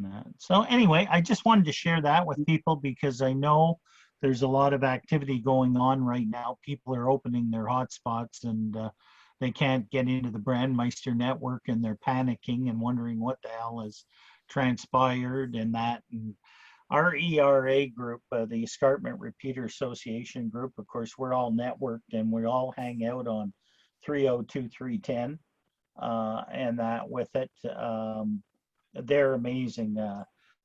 and that. So anyway, I just wanted to share that with people because I know there's a lot of activity going on right now. People are opening their hotspots and they can't get into the Brandmeister network and they're panicking and wondering what the hell has transpired and that. And our ERA group, the Escarpment Repeater Association group, of course, we're all networked and we all hang out on 302.310 and that with it. They're amazing.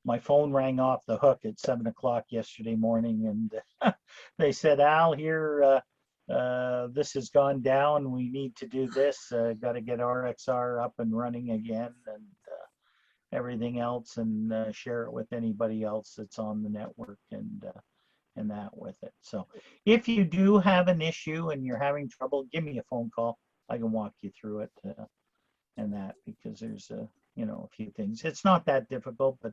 My phone rang off the hook at 7 o'clock yesterday morning and they said, Al, here, this has gone down. We need to do this. Got to get RXR up and running again and everything else and share it with anybody else that's on the network and that with it. So if you do have an issue and you're having trouble, give me a phone call. I can walk you through it and that because there's a few things. It's not that difficult, but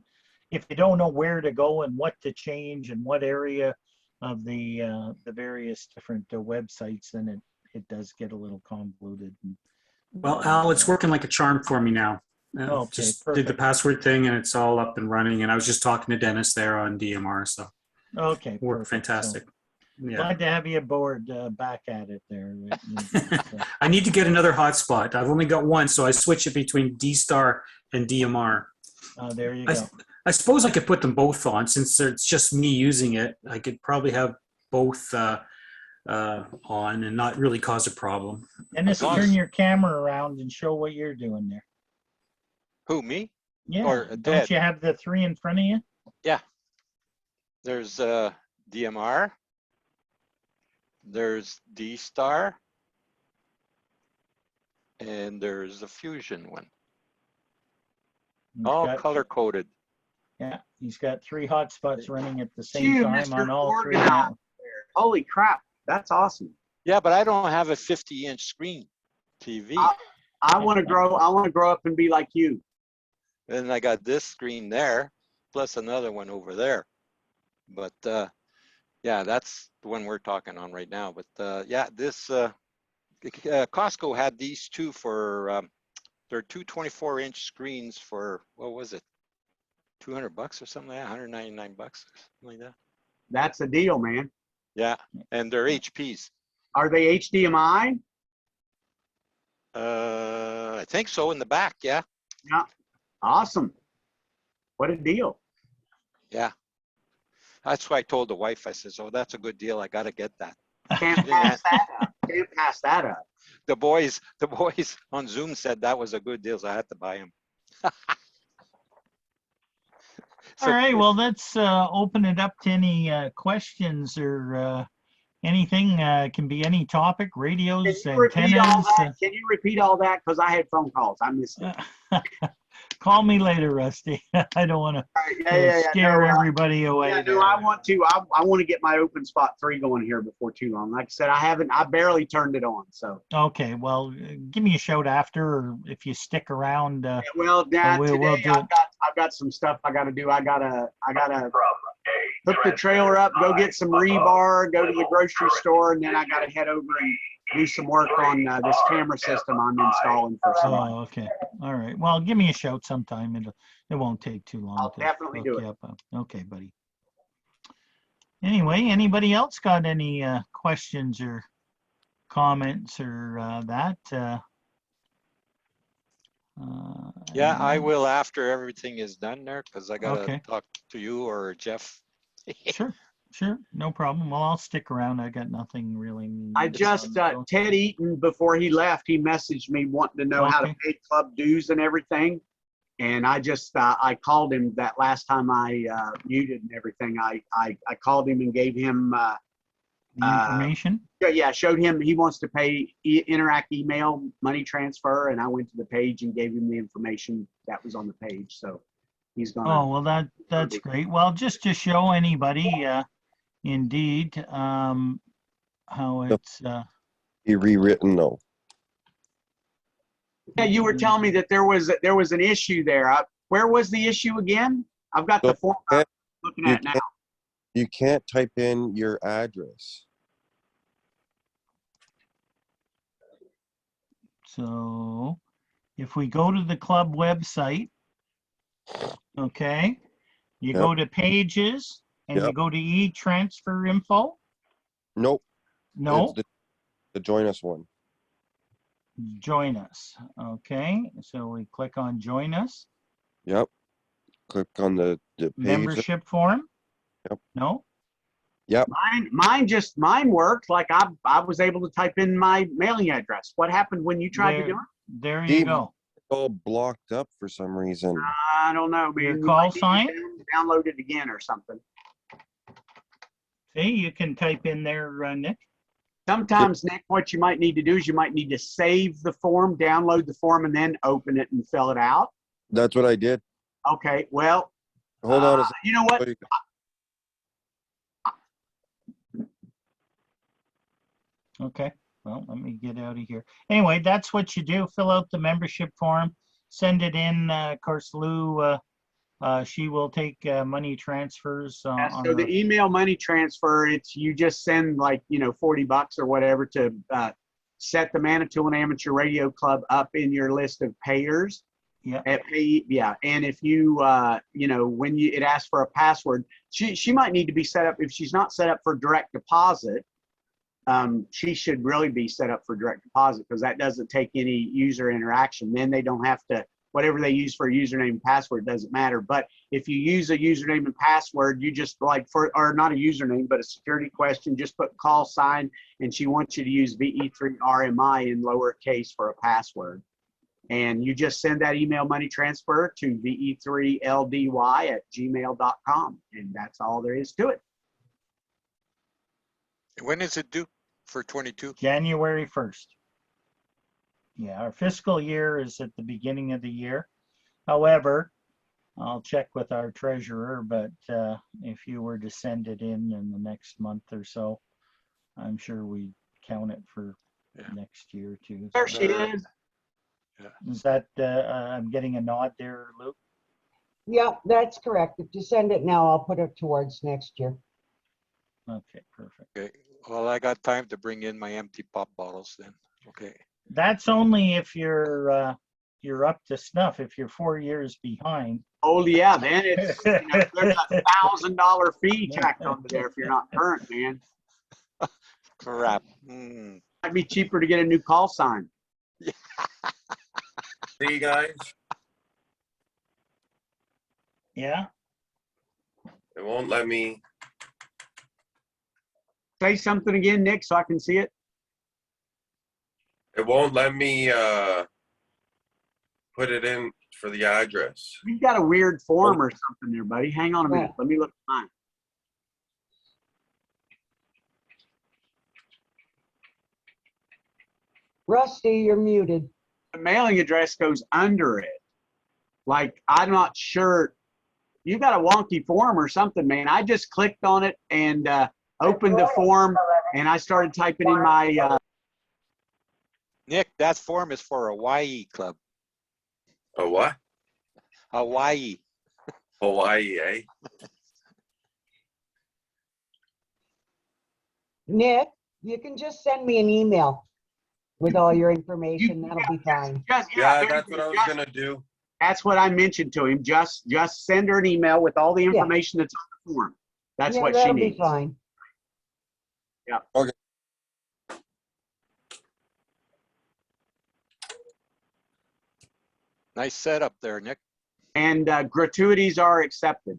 if you don't know where to go and what to change and what area of the various different websites, then it does get a little convoluted. Well, Al, it's working like a charm for me now. Okay, just perfect. did the password thing and it's all up and running. And I was just talking to Dennis there on DMR, so okay, worked fantastic. So, yeah. Glad to have you aboard, back at it there. So. I need to get another hotspot. I've only got one, so I switch it between D-Star and DMR. There you go. I suppose I could put them both on since it's just me using it. I could probably have both on and not really cause a problem. And just turn your camera around and show what you're doing there. Who, me? Yeah. Or Don't you have the three in front of you? Yeah. There's DMR. There's D-Star. And there's a Fusion one. All color-coded. Yeah, he's got 3 hotspots running at the same time on all 3. Holy crap, that's awesome. Yeah, but I don't have a 50-inch screen TV. I want to grow up and be like you. And I got this screen there, plus another one over there. But yeah, that's the one we're talking on right now. But yeah, this Costco had these two for they're 2 24-inch screens for, what was it, $200 or something like that, $199 or something like that. That's a deal, man. Yeah, and they're HPs. Are they HDMI? I think so, in the back, yeah. Yeah. Awesome. What a deal. Yeah. That's why I told the wife, I says, oh, that's a good deal. I got to get that. Can't pass that up. Can't pass that up. The boys on Zoom said that was a good deal, so I had to buy them. All right, well, let's open it up to any questions or anything. Can be any topic, radios, antennas. Can you repeat all that? Because I had phone calls. I missed it. Call me later, Rusty. I don't want to scare everybody away. Yeah, no, I want to. I want to get my open spot 3 going here before too long. Like I said, I barely turned it on. So. Okay, well, give me a shout after, or if you stick around. Yeah, well, Dad, we'll today I've got some stuff I got to do. I gotta hook the trailer up, go get some rebar, go to the grocery store, and then I gotta head over and do some work on this camera system I'm installing for someone. Oh, okay. All right. Well, give me a shout sometime. It won't take too long. I'll definitely do it. Okay, buddy. Anyway, anybody else got any questions or comments or that? Yeah, I will after everything is done there, because I got to talk to you or Jeff. Sure, no problem. Well, I'll stick around. I got nothing really. I just, Ted Eaton, before he left, he messaged me wanting to know how to pay club dues and everything. And I just, I called him that last time I muted and everything. I called him and gave him the information. Yeah, showed him he wants to pay Interact email money transfer, and I went to the page and gave him the information that was on the page. So he's gonna. Oh well, that's great. Well, just to show anybody, indeed, how it's be rewritten though. Yeah, you were telling me that there was an issue there. Where was the issue again? I've got the form I'm looking at now. You can't type in your address. So if we go to the club website Okay. You Yep. go to pages and you Yep. go to e-transfer info. Nope. No, It's the join us one. join us. Okay. So we click on join us. Yep. Click on the page. Membership form. Yep. No. Yep. Mine worked. Like I was able to type in my mailing address. What happened when you tried to do it? There you go. It's all blocked up for some reason. I don't know, man. Your You call might need to sign? download it again or something. See, you can type in there, Nick. Sometimes, Nick, what you might need to do is you might need to save the form, download the form, and then open it and fill it out. That's what I did. Okay, well, Hold on a second. you know what? Okay. Well, let me get out of here. Anyway, that's what you do. Fill out the membership form, send it in. Of course, Lou, she will take money transfers. Yeah, On so the her- email money transfer, it's you just send like, $40 or whatever to set the Manitoulin Amateur Radio Club up in your list of payers. Yeah. And if you, when it asks for a password, she might need to be set up. If she's not set up for direct deposit, she should really be set up for direct deposit because that doesn't take any user interaction. Then they don't have to, whatever they use for a username and password doesn't matter. But if you use a username and password, you just or not a username, but a security question, just put call sign, and she wants you to use VE3RMI in lowercase for a password. And you just send that email money transfer to ve3ldy@gmail.com. And that's all there is to it. When is it due for 22? January 1st. Yeah, our fiscal year is at the beginning of the year. However, I'll check with our treasurer, but if you were to send it in the next month or so, I'm sure we count it for next year too. There she is. Is that, I'm getting a nod there, Luke? Yep, that's correct. If you send it now, I'll put it towards next year. Okay, perfect. Okay. Well, I got time to bring in my empty pop bottles then. Okay. That's only if you're up to snuff. If you're 4 years behind. Oh yeah, then it's there's a $1,000 fee tacked onto there if you're not current, man. Crap. Might be cheaper to get a new call sign. See you guys. Yeah. It won't let me. Say something again, Nick, so I can see it. It won't let me put it in for the address. You've got a weird form or something there, buddy. Hang on a minute. Let me look at mine. Rusty, you're muted. The mailing address goes under it. Like, I'm not sure. You got a wonky form or something, man. I just clicked on it and opened the form, and I started typing in my. Nick, that form is for Hawaii Club. A what? Hawaii. Hawaii, eh? Nick, you can just send me an email with all your information. That'll be fine. Yeah, that's what I was gonna do. That's what I mentioned to him. Just send her an email with all the information that's on the form. That's what she that'll needs. be fine. Yeah. Okay. Nice setup there, Nick. And gratuities are accepted.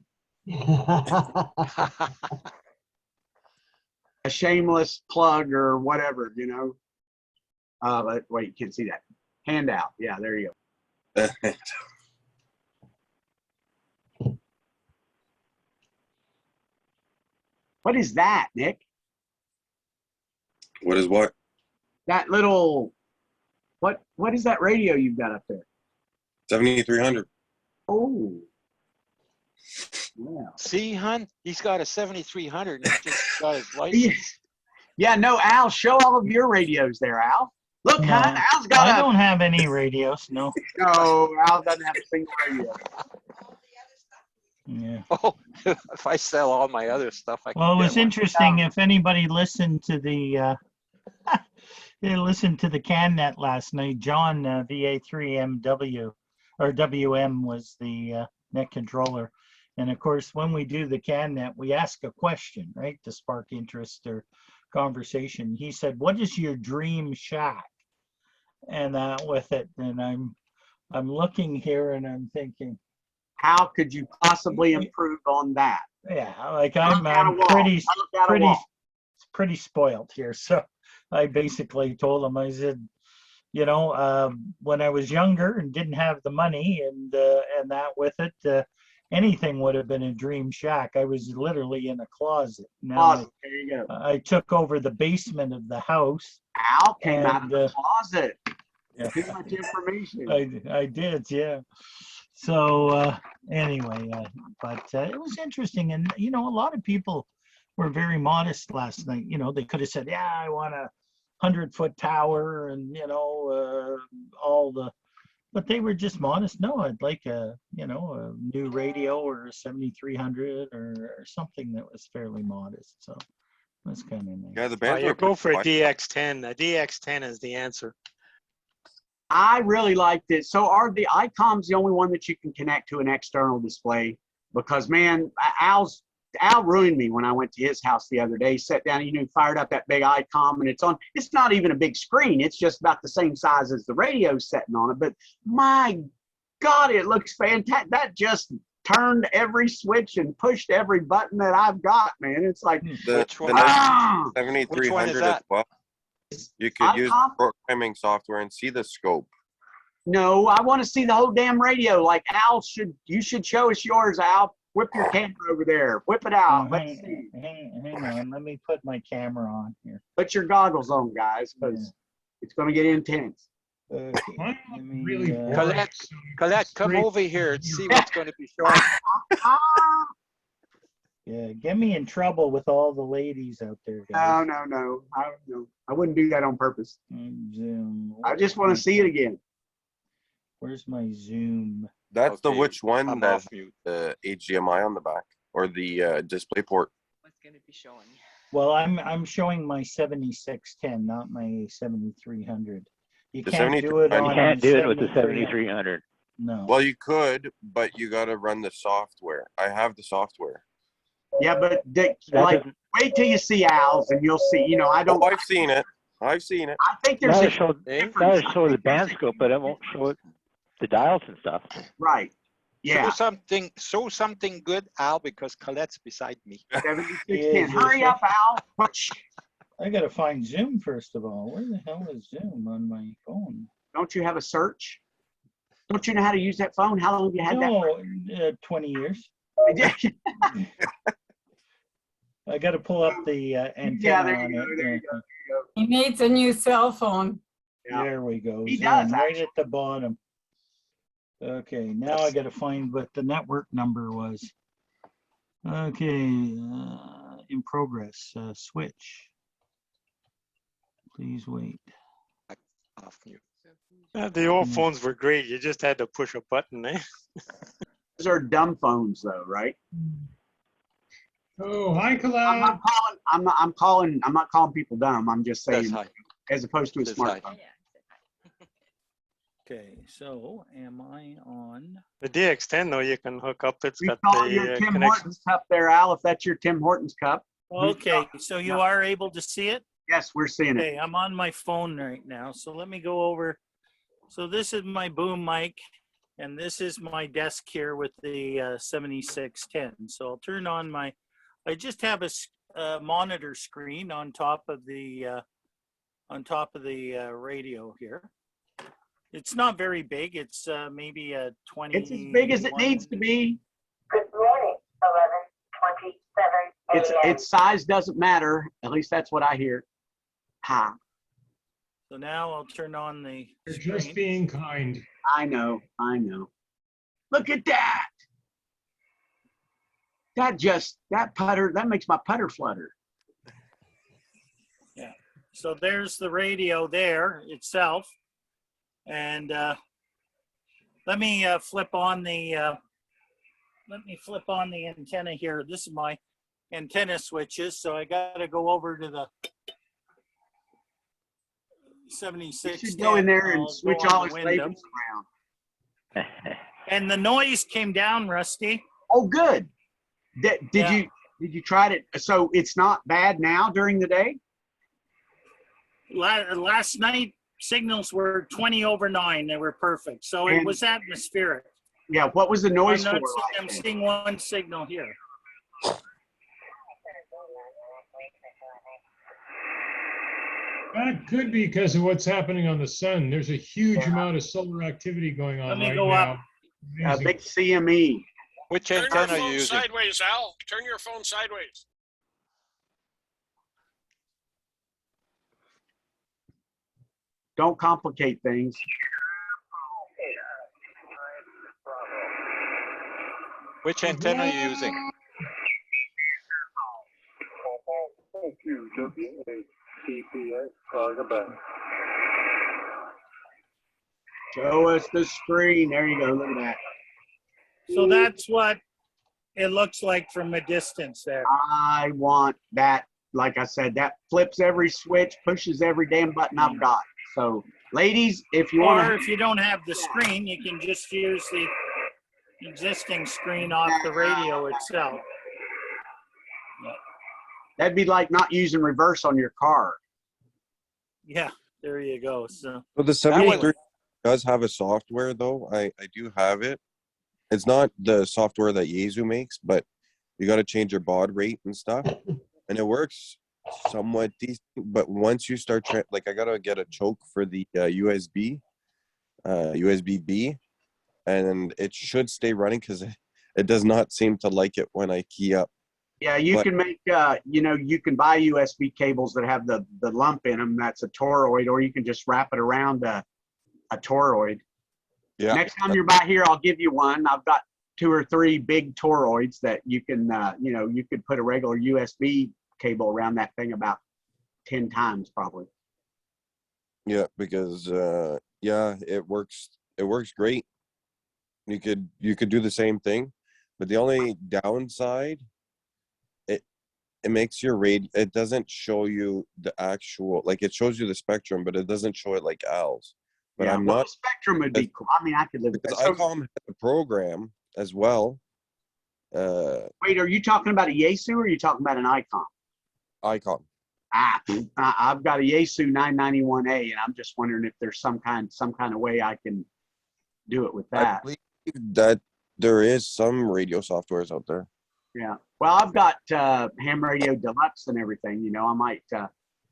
A shameless plug or whatever, But wait, you can't see that. Handout. Yeah, there you go. What is that, Nick? What is what? That little, what is that radio you've got up there? 7300. Oh. Yeah. See, hun, he's got a 7300 and he just got his license. Yeah, no, Al, show all of your radios there, Al. Look, No, hun, Al's got I don't have any radios, no. No, Al doesn't have a single radio. Yeah. Oh, if I sell all my other stuff, I can Well, it get was one. interesting. If anybody listened to the they listened to the CanNet last night, John VA3MW or WM was the net controller. And of course, when we do the CanNet, we ask a question, right, to spark interest or conversation. He said, "What is your dream shack?" And with it, and I'm looking here and I'm thinking, how could you possibly improve on that? yeah, like I'm pretty spoiled here. So I basically told him, I said, you know, when I was younger and didn't have the money and that with it, anything would have been a dream shack. I was literally in a closet. Now There you go. I took over the basement of the house. Al came out of the closet. Yeah. Too much information. I did, yeah. So anyway, but it was interesting. And, you know, a lot of people were very modest last night. You know, they could have said, yeah, I want a 100-foot tower and, you know, but they were just modest. No, I'd like a new radio or a 7300 or something that was fairly modest. So that's kind of nice. Yeah, the bands You were go for a pretty DX10. A DX10 is the answer. I really liked it. So are the ICOMs the only one that you can connect to an external display? Because man, Al ruined me when I went to his house the other day. He sat down, fired up that big ICOM, and it's not even a big screen. It's just about the same size as the radio sitting on it. But my God, it looks fantastic. That just turned every switch and pushed every button that I've got, man. It's like, Which one? the Which one is 7300 as that? well. You could use ICOM? programming software and see the scope. No, I want to see the whole damn radio. Like you should show us yours, Al. Whip your camera over there. Whip it out. Let's see. Hang on. Let me put my camera on here. Put your goggles on, guys, because it's going to get intense. Okay. Really Colette, come over here and see what's going to be shown. Yeah, get me in trouble with all the ladies out there, guys. No. I wouldn't do that on purpose. Zoom. I just want to see it again. Where's my Zoom? That's the Okay, which one I'm that off mute. the HDMI on the back or the display port. What's going to be showing? Well, I'm showing my 7610, not my 7300. You The can't do it 7300 on You can't do it with the 7300. 7300. No. Well, you could, but you got to run the software. I have the software. Yeah, but That like, doesn't- wait till you see Al's and you'll see. I don't. Oh, I've seen it. I think there's That'll a show, difference. that'll show I the think there's band scope, but it won't show it, the dials and stuff. Right. Yeah. Show something good, Al, because Colette's beside me. 7610. Hurry up, Al. I gotta find Zoom first of all. Where the hell is Zoom on my phone? Don't you have a search? Don't you know how to use that phone? How long have you had that? 20 years. I got to pull up the antenna Yeah, there on you go. it. There you go. He needs a new cell phone. Yeah. There we go. He Zoom, does, right actually. at the bottom. Okay, now I got to find what the network number was. Okay, in progress. Switch. Please wait. Off mute. The old phones were great. You just had to push a button, eh? Those are dumb phones, though, right? Oh, hi, I'm Colette. not calling. I'm not calling people dumb. I'm just Says saying, hi. as opposed to a Says hi. smartphone. Okay, so am I on? The DX10, though, you can hook up. It's We got saw your the Tim connection. Hortons cup there, Al. If that's your Tim Hortons cup. Okay, so you are able to see it? Yes, we're seeing it. Okay, I'm on my phone right now. So let me go over. So this is my boom mic, and this is my desk here with the 7610. So I'll turn on my. I just have a monitor screen on top of the radio here. It's not very big. It's maybe a 20. It's as big as it needs to be. Good morning, 11:27 Its size doesn't matter. At least that's what I hear. Ha. So now I'll turn on the You're screen. just being kind. I know. Look at that. That putter, that makes my putter flutter. Yeah. So there's the radio there itself. And let me flip on the antenna here. This is my antenna switches. So I got to go over to the 76. You should go in there and I'll switch go on all the his window. labels around. And the noise came down, Rusty. Oh, good. Did Yeah. you try it? So it's not bad now during the day? Last night, signals were 20 over 9. They were perfect. So it And- was atmospheric. Yeah. What was the noise for? I'm seeing one signal here. That could be because of what's happening on the sun. There's a huge Yeah. amount of solar activity going on Let me right go now. up. Amazing. Big CME. Which Turn your antenna are you phone using? sideways, Al. Turn your phone sideways. Don't complicate things. Which antenna are you using? Show us the screen. There you go. Look at that. So that's what it looks like from a distance there. I want that. Like I said, that flips every switch, pushes every damn button I've got. So, ladies, if you Or want if you don't have the screen, you can just use the existing screen off the radio itself. that'd be like not using reverse on your car. Yeah, there you go. So So the That 73 one- does have a software though. I do have it. It's not the software that Yaesu makes, but you got to change your baud rate and stuff, and it works somewhat decent. But once you start like I gotta get a choke for the USB B, and it should stay running because it does not seem to like it when I key up. Yeah, you But- can make, you can buy USB cables that have the lump in them. That's a toroid, or you can just wrap it around a toroid. Yeah. Next time you're by here, I'll give you one. I've got 2 or 3 big toroids that you can, you could put a regular USB cable around that thing about 10 times probably. Yeah, because it works. It works great. You could do the same thing, but the only downside, it makes your it doesn't show you the actual, like it shows you the spectrum, but it doesn't show it like Al's. But Yeah, I'm well, not, the Spectrum would be cool. I mean, I could live with because that. So, ICOM has a program as well. wait, are you talking about a Yaesu or are you talking about an Icon? ICOM. I've got a Yaesu 991A, and I'm just wondering if there's some kind of way I can do it with I that. believe that there is some radio softwares out there. Yeah. Well, I've got Ham Radio Deluxe and everything. I might,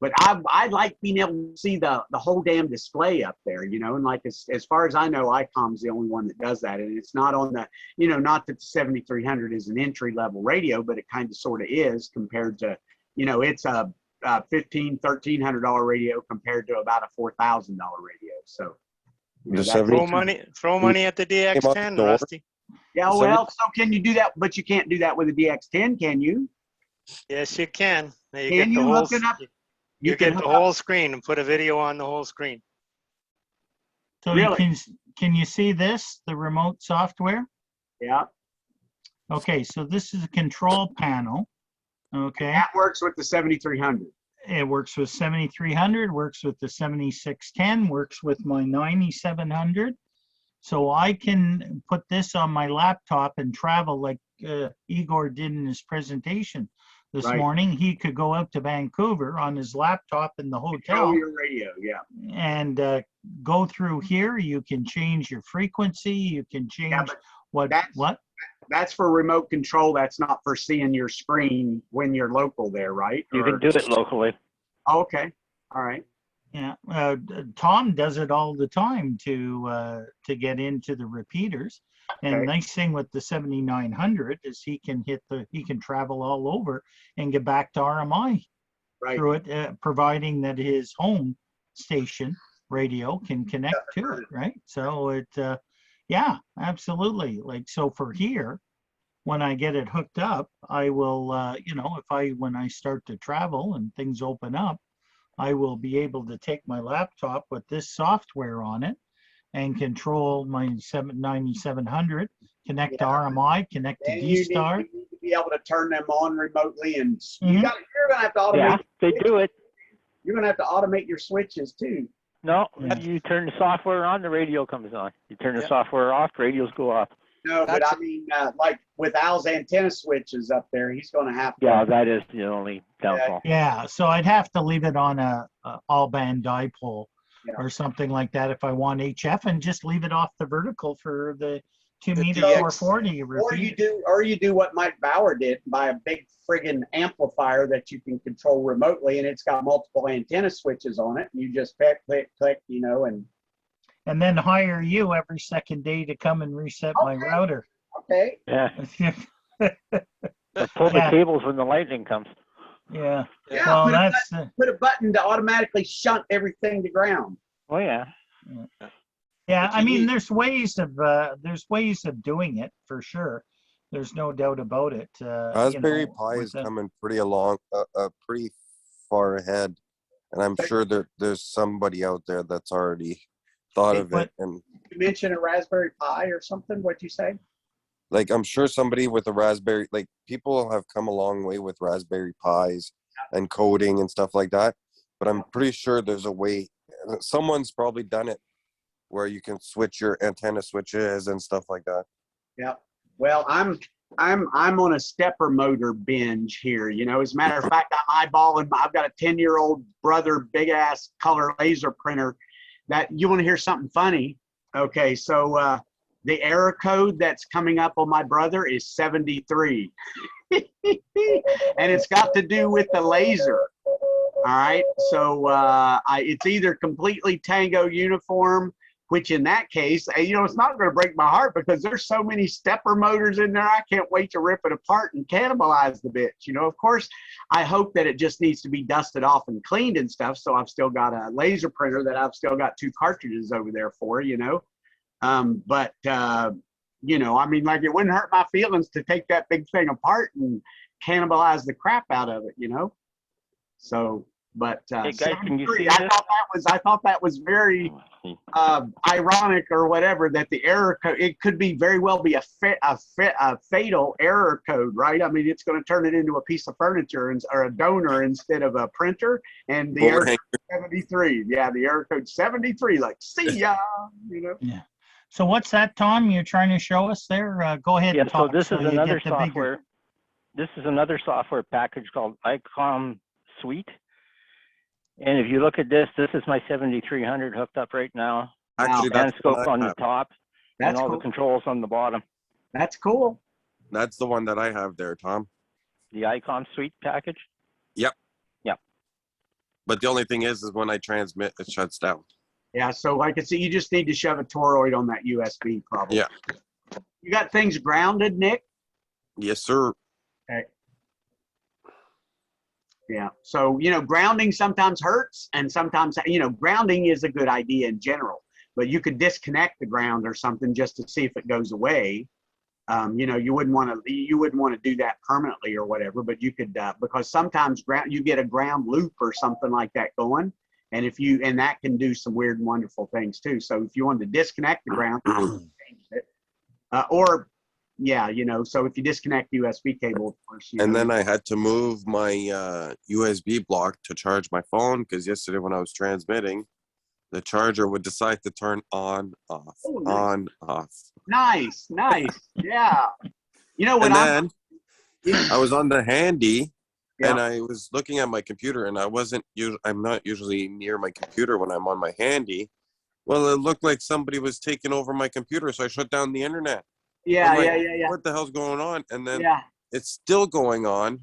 but I like being able to see the whole damn display up there. And like as far as I know, ICOM's the only one that does that, and it's not on the, not that the 7300 is an entry level radio, but it kind of sort of is compared to, it's a $1,300 radio compared to about a $4,000 radio. So. The that's- 70 Throw money at the Came up DX10, door. Rusty. Yeah, the well, so can you do that? But you can't do that with a DX10, can you? Yes, you can. Now you Can get the you whole, hook it up? you can get the hook up- whole screen and put a video on the whole screen. So Really? can you see this, the remote software? Yeah, Okay, so this is a control panel. Okay, that works with the 7300. it works with 7300, works with the 7610, works with my 9700. So I can put this on my laptop and travel like Igor did in his presentation this Right. morning. He could go out to Vancouver on his laptop in the Control hotel your radio, yeah. and go through here. You can change your frequency. You can change but that's- That's for remote control. That's not for seeing your screen when you're local there, right? You can do it locally. Okay, all right. Yeah, Tom does it all the time to get into the repeaters. And Okay. nice thing with the 7900 is he can travel all over and get back to RMI Right. through it, providing that his home station radio can connect to it, right? So yeah, absolutely. Like, so for here, when I get it hooked up, I will, when I start to travel and things open up, I will be able to take my laptop with this software on it and control my 9700, connect to RMI, connect to And you D-Star. need to be able to turn them on remotely, and Mhm. you're gonna have to automate. Yeah, they do it. You're gonna have to automate your switches too. No, Yeah. you turn the software on, the radio comes on. You turn the Yeah. software off, radios go off. No, but I mean, like with Al's antenna switches up there, he's going to have to. Yeah, that is the only downfall. Yeah, so I'd have to leave it on a all band dipole Yeah. or something like that if I want HF, and just leave it off the vertical for the 2 meter DX. 440 Or you do what Mike Bauer did, buy a big friggin' amplifier that you can control remotely, and it's got multiple antenna switches on it. You just click, click, click, you know, and then hire you every second day to come and reset my Okay. router. okay. Yeah, Yeah. but pull the Yeah. cables when the lightning comes. Yeah. Yeah, Well, put a that's Put a button to automatically shunt everything to ground. Oh, yeah. yeah. But I you mean, need- there's ways of doing it for sure. There's no doubt about it. Raspberry Pi with is the- coming pretty pretty far ahead, and I'm sure there's somebody out there that's already thought of it. And You mentioned a Raspberry Pi or something. What'd you say? like, I'm sure somebody with a Raspberry, like, people have come a long way with Raspberry Pis and coding and stuff like that. But I'm pretty sure there's a way. Someone's probably done it where you can switch your antenna switches and stuff like that. Yeah. Well, I'm on a stepper motor binge here. You know, as a matter of fact, I'm eyeballing. I've got a 10-year-old brother, big ass color laser printer. That you want to hear something funny? Okay, so the error code that's coming up on my brother is 73, and it's got to do with the laser. All right, so it's either completely Tango uniform, which in that case, you know, it's not going to break my heart because there's so many stepper motors in there. I can't wait to rip it apart and cannibalize the bitch. You know, of course, I hope that it just needs to be dusted off and cleaned and stuff. So I've still got a laser printer that I've still got 2 cartridges over there for, you know. But you know, I mean, like, it wouldn't hurt my feelings to take that big thing apart and cannibalize the crap out of it, you know. So, but Hey, guys, can you 73, see I thought that was very ironic or whatever, that the error code, it could be very well be a fatal error code, right? I mean, it's going to turn it into a piece of furniture or a donor instead of a printer. And the error code 73, yeah, the error code 73, like, see ya, you know. Yeah. So what's that, Tom? You're trying to show us there? Go ahead. Yeah, and so talk this is you another get the bigger- software. This is another software package called ICOM Suite. And if you look at this, this is my 7300 hooked up right now. Actually, And that's the one scope I on the have. top, and That's all cool. the controls on the bottom. That's cool. That's the one that I have there, Tom. The ICOM Suite package. But the only thing is when I transmit, it shuts down. Yeah, so like I said, you just need to shove a toroid on that USB probably. Yeah. You got things grounded, Nick? Yes, sir. Okay. Yeah. So, you know, grounding sometimes hurts, and sometimes, you know, grounding is a good idea in general, but you could disconnect the ground or something just to see if it goes away. You know, you wouldn't want to do that permanently or whatever, but you could, because sometimes you get a ground loop or something like that going. And and that can do some weird and wonderful things too. So if you wanted to disconnect the ground, change it. Or, yeah, you know, so if you disconnect the USB cable, of course. And then I had to move my USB block to charge my phone because yesterday when I was transmitting, the charger would decide to turn on, off, Oh, nice. on, off. Nice. Yeah. You know, when And then I was on the handy and Yeah. I was looking at my computer and I'm not usually near my computer when I'm on my handy. Well, it looked like somebody was taking over my computer, so I shut down the internet. Yeah, I'm like, yeah. what the hell's going on? And then Yeah. it's still going on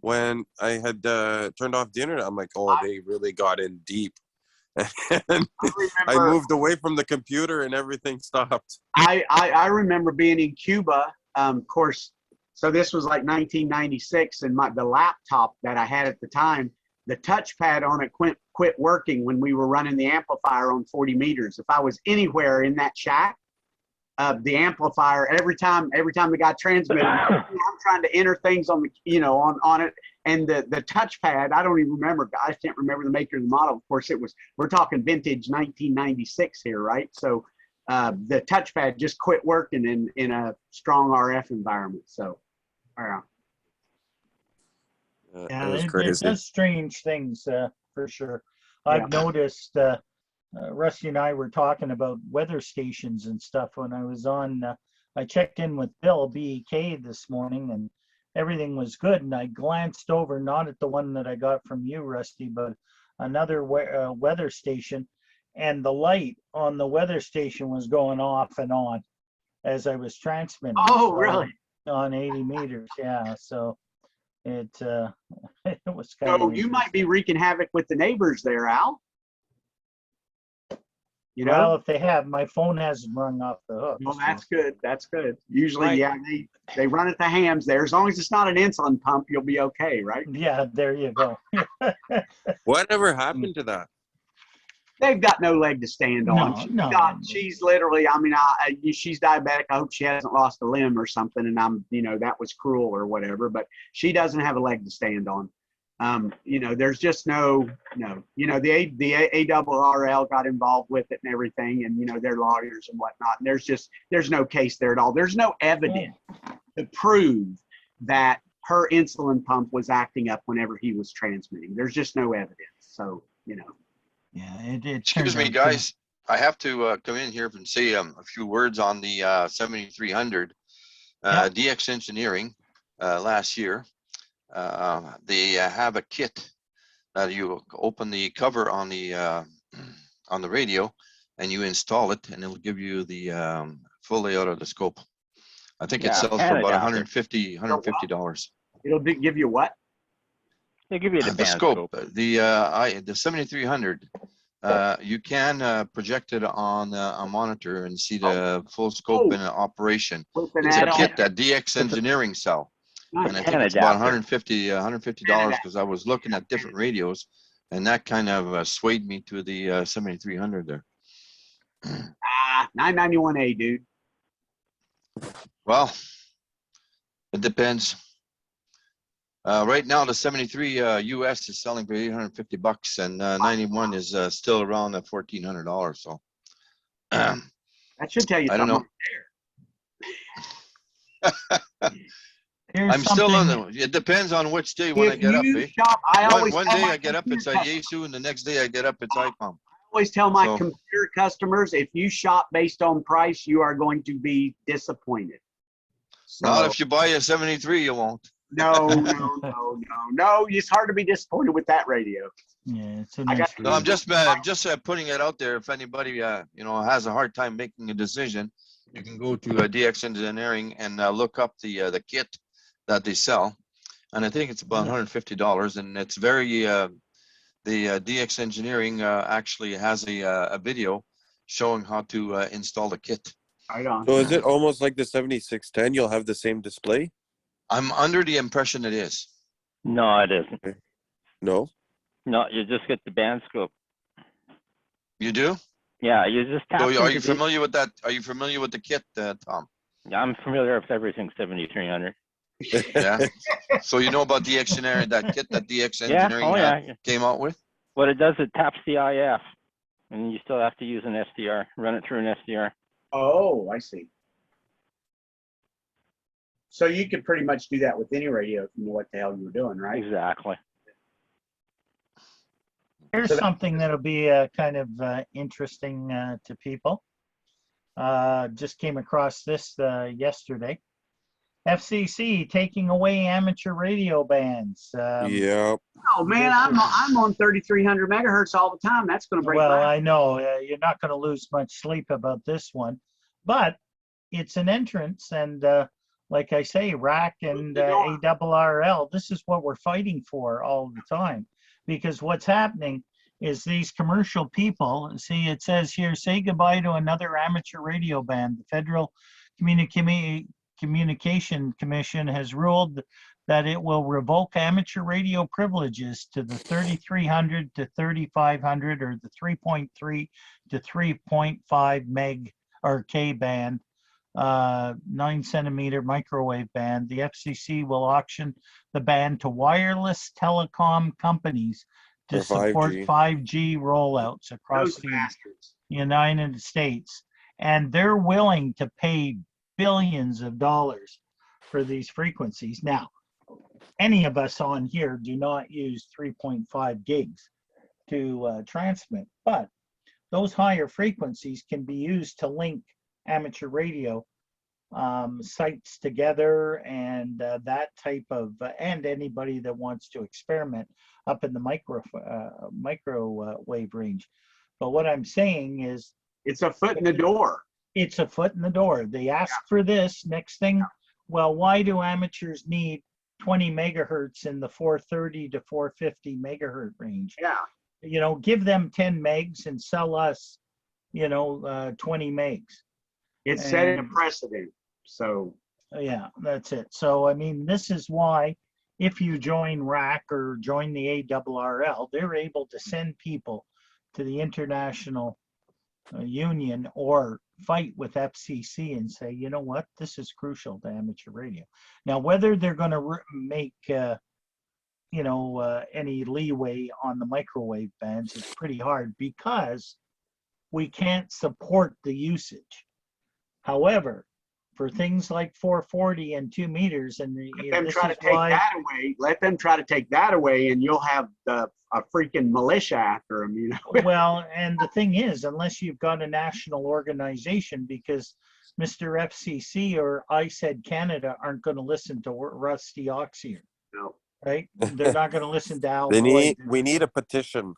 when I had turned off the internet. I'm like, oh, they really got in deep. And I moved away from the computer and everything stopped. I remember being in Cuba, of course. So this was like 1996, and the laptop that I had at the time, the touchpad on it quit working when we were running the amplifier on 40 meters. If I was anywhere in that shack, the amplifier, every time the guy transmitted, I'm trying to enter things on the, you know, on it, and the touchpad, I don't even remember. I can't remember the maker of the model. Of course, we're talking vintage 1996 here, right? So the touchpad just quit working in a strong RF environment. So, yeah. It Yeah, was it crazy. does strange things for sure. I've noticed Rusty and I were talking about weather stations and stuff when I was on. I checked in with Bill BEK this morning, and everything was good. And I glanced over, not at the one that I got from you, Rusty, but another weather station, and the light on the weather station was going off and on as I was transmitting. Oh, So, really? on 80 meters, yeah. So it it was kind So of you might be wreaking havoc with the neighbors there, Al. You know? Well, if they have, my phone hasn't rung off the hook. Well, so- that's good. That's good. Usually, Right. yeah, they run at the hams there. As long as it's not an insulin pump, you'll be okay, right? Yeah, there you go. Whatever happened to that? They've got no leg to stand on. No, She's literally, I mean, she's diabetic. I hope she hasn't lost a limb or something. And that was cruel or whatever, but she doesn't have a leg to stand on. There's just no, the ARRL got involved with it and everything, and they're lawyers and whatnot. And there's no case there at all. There's no evidence to prove that her insulin pump was acting up whenever he was transmitting. There's just no evidence. So, Yeah, it Excuse me, guys. I have to come in here and say a few words on the 7300 DX Engineering last year. They have a kit that you open the cover on the radio and you install it, and it'll give you the full layout of the scope. I think it sells for about $150. It'll give you what? They give you the The band scope. The 7300. You can project it on a monitor and see the full scope in operation. It's a kit that DX Engineering sell. And I think it's about $150 because I was looking at different radios, and that kind of swayed me to the 7300 there. 991A, dude. Well, it depends. Right now, the 73 US is selling for $850, and 91 is still around at $1,400. So that should tell you I don't something. know. I'm still on the. It depends on which day when I get up. One day I get up, it's a Yaesu, and the next day I get up, it's ICOM. I always tell my computer customers, if you shop based on price, you are going to be disappointed. Not if you buy a 73, you won't. No. It's hard to be disappointed with that radio. Yeah, it's a No, I'm just putting it out there. If anybody has a hard time making a decision, you can go to DX Engineering and look up the kit that they sell, and I think it's about $150, and it's very the DX Engineering actually has a video showing how to install the kit. Right on. So is it almost like the 7610? You'll have the same display? I'm under the impression it is. No, it isn't. Okay. No, you just get the band scope. You do? Yeah, you just tap. So are you familiar with that? Are you familiar with the kit, Tom? Yeah, I'm familiar with everything 7300. Yeah. So you know about DX Engineering, that kit that DX Engineering came out with? What it does, it taps the IF, and you still have to use an SDR, run it through an SDR. Oh, I see. So you could pretty much do that with any radio if you know what the hell you were doing, right? Exactly. Here's something that'll be kind of interesting to people. Just came across this yesterday. FCC taking away amateur radio bands. yeah. Oh man, I'm on 3,300 megahertz all the time. That's going to break. Well, I know you're not going to lose much sleep about this one, but it's an entrance, and like I say, RAC and ARRL. This is what we're fighting for all the time, because what's happening is these commercial people. See, it says here, say goodbye to another amateur radio band. The Federal Communication Commission has ruled that it will revoke amateur radio privileges to the 3,300 to 3,500 or the 3.3 to 3.5 meg or K band, 9-centimeter microwave band. The FCC will auction the band to wireless telecom companies to support 5G rollouts across the United States. And they're willing to pay billions of dollars for these frequencies. Now, any of us on here do not use 3.5 gigs to transmit, but those higher frequencies can be used to link amateur radio sites together, and that type of and anybody that wants to experiment up in the microwave range. But what I'm saying is, it's a foot in the door. It's a foot in the door. They ask for this. Next thing, well, why do amateurs need 20 megahertz in the 430 to 450 megahertz range? Yeah. You know, give them 10 megs and sell us, 20 megs. It's setting a precedent. So yeah, that's it. So I mean, this is why if you join RAC or join the ARRL, they're able to send people to the international union or fight with FCC and say, you know what, this is crucial to amateur radio. Now, whether they're going to make any leeway on the microwave bands is pretty hard because we can't support the usage. However, for things like 440 and 2 meters, and let them try to take that away. Let them try to take that away, and you'll have a freaking militia after them. Well, and the thing is, unless you've got a national organization, because Mr. FCC or I Said Canada aren't going to listen to Rusty Oxier. No. Right? They're not going to listen to Al. We need a petition.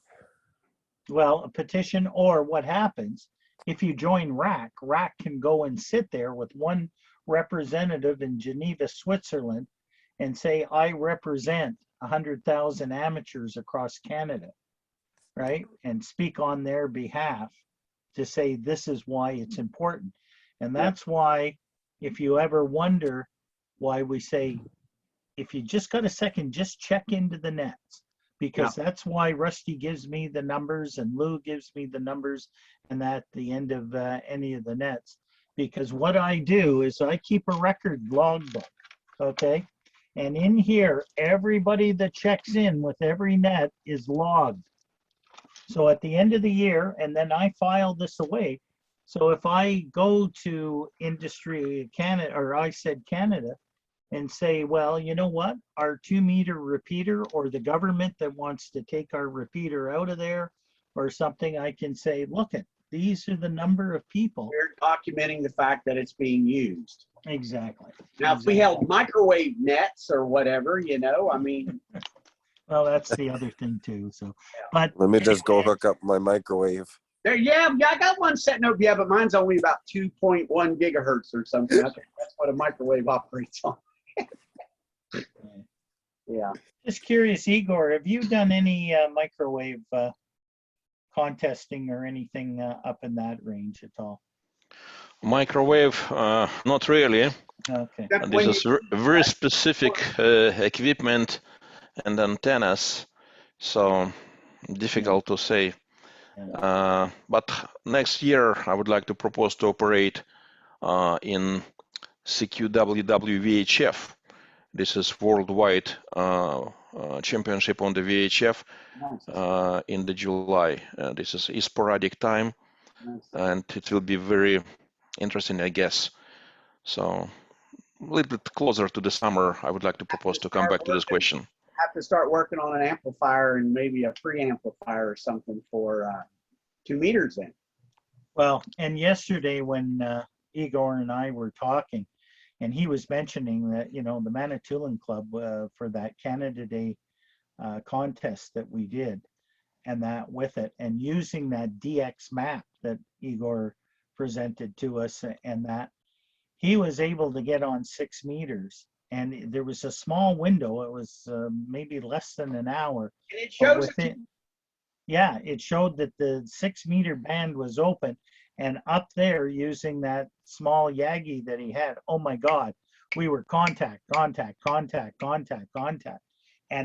Well, a petition, or what happens if you join RAC, RAC can go and sit there with one representative in Geneva, Switzerland, and say, I represent 100,000 amateurs across Canada, right? And speak on their behalf to say, this is why it's important. And that's why, if you ever wonder why we say, if you just got a second, just check into the nets. Because that's why Rusty gives me the numbers and Lou gives me the numbers and at the end of any of the nets. Because what I do is I keep a record logbook, okay? And in here, everybody that checks in with every net is logged. So at the end of the year, and then I file this away. So if I go to Industry Canada, or I Said Canada, and say, well, you know what, our 2 meter repeater, or the government that wants to take our repeater out of there or something, I can say, look, these are the number of people. We're documenting the fact that it's being used. Exactly. Now, if we held microwave nets or whatever, I mean. Well, that's the other thing too. So, but let me just go hook up my microwave. There, I got one setting up. Yeah, but mine's only about 2.1 gigahertz or something. I think that's what a microwave operates on. Yeah. Just curious, Igor, have you done any microwave contesting or anything up in that range at all? Microwave, not really. Okay. And this is very specific equipment and antennas, so difficult to say. But next year, I would like to propose to operate in CQWW VHF. This is worldwide championship on the VHF in the July. This is a sporadic time, and it will be very interesting, I guess. So a little bit closer to the summer, I would like to propose to come back to this question. Have to start working on an amplifier and maybe a preamplifier or something for 2 meters then. Well, and yesterday when Igor and I were talking, and he was mentioning that, the Manitoulin Club for that Canada Day contest that we did, and that with it, and using that DX map that Igor presented to us, and that he was able to get on 6 meters. And there was a small window. It was maybe less than an hour. And it shows it showed that the 6 meter band was open. And up there, using that small Yagi that he had, oh my God, we were contact. And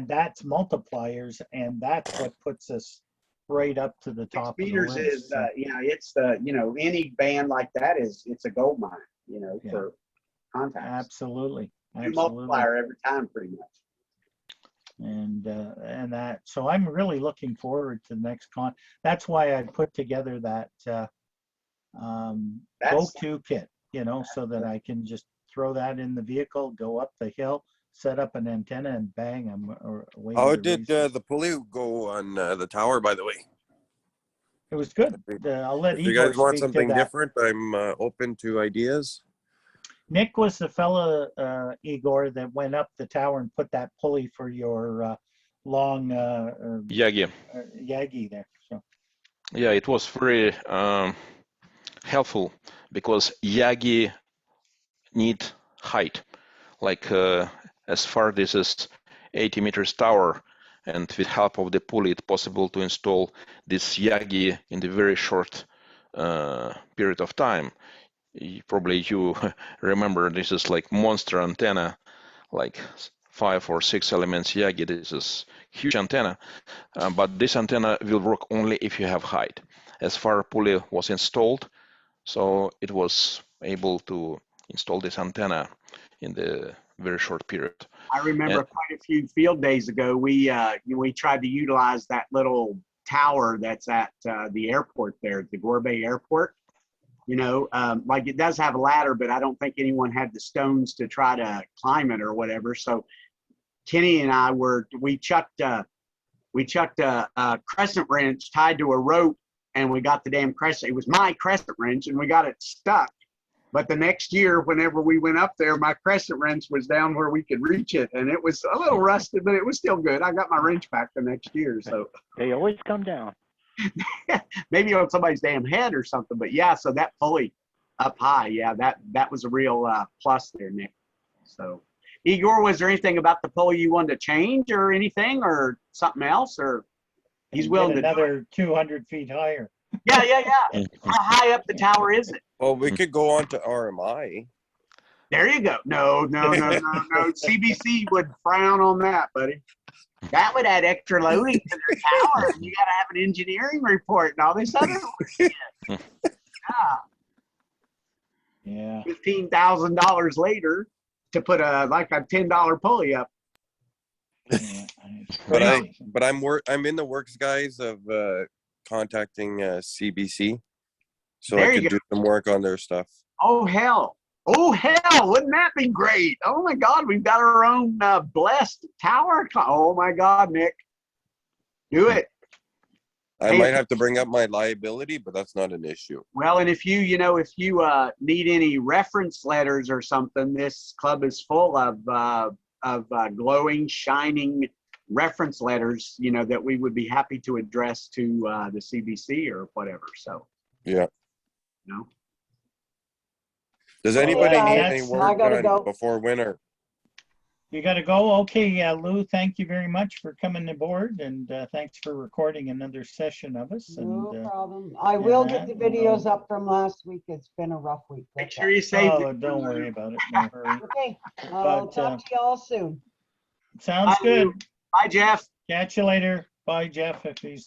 that's multipliers, and that's what puts us right up to the top. 6 meters is, it's the, any band like that it's a gold mine, for contacts. Absolutely. You multiplier every time, pretty much. And that, so I'm really looking forward to the next That's why I put together that go-to kit, so that I can just throw that in the vehicle, go up the hill, set up an antenna, and bang, I'm away. How did the pulley go on the tower, by the way? It was good. I'll let If you Igor guys want speak to something that. different, I'm open to ideas. Nick was the fella, Igor, that went up the tower and put that pulley for your long Yagi. Yagi there. So. Yeah, it was very helpful because Yagi need height. Like as far this is 80 meters tower, and with help of the pulley, it's possible to install this Yagi in the very short period of time. Probably you remember this is like monster antenna, like 5 or 6 elements Yagi. This is huge antenna, but this antenna will work only if you have height. As far pulley was installed, so it was able to install this antenna in the very short period. I remember quite a few field days ago, we tried to utilize that little tower that's at the airport there, at the Gorbey Airport. Like it does have a ladder, but I don't think anyone had the stones to try to climb it or whatever. So Kenny and I we chucked a crescent wrench tied to a rope, and we got the damn crescent. It was my crescent wrench, and we got it stuck. But the next year, whenever we went up there, my crescent wrench was down where we could reach it, and it was a little rusted, but it was still good. I got my wrench back the next year, so They always come down. maybe on somebody's damn head or something. But yeah, so that pulley up high, yeah, that was a real plus there, Nick. So, Igor, was there anything about the pulley you wanted to change or anything, or something else, or he's willing to do it? Another 200 feet higher. Yeah. How high up the tower is it? Well, we could go on to RMI. There you go. No. CBC would frown on that, buddy. That would add extra loading to their tower. You got to have an engineering report and all this other shit. Yeah. $15,000 later to put a $10 pulley up. Yeah, But I'm in the works, guys, of contacting CBC, so There I you could go. do some work on their stuff. Oh hell! Wouldn't that be great? Oh my God, we've got our own blessed tower. Oh my God, Nick, do it. I Hey, might have to bring up my liability, but that's not an issue. Well, and if you need any reference letters or something, this club is full of glowing, shining reference letters, that we would be happy to address to the CBC or whatever. So, Yeah. no. Does anybody need any I work gotta done go. before winter? You got to go. Okay, Lou, thank you very much for coming aboard, and thanks for recording another session of us. No And problem. I will get the yeah, videos no. up from last week. It's been a rough week. Make That's sure you save Oh, it. don't worry about it. No hurry. Okay, I'll But, talk to you all soon. Sounds Bye, Lou. good. Bye, Jeff. Catch you later. Bye, Jeff, if he's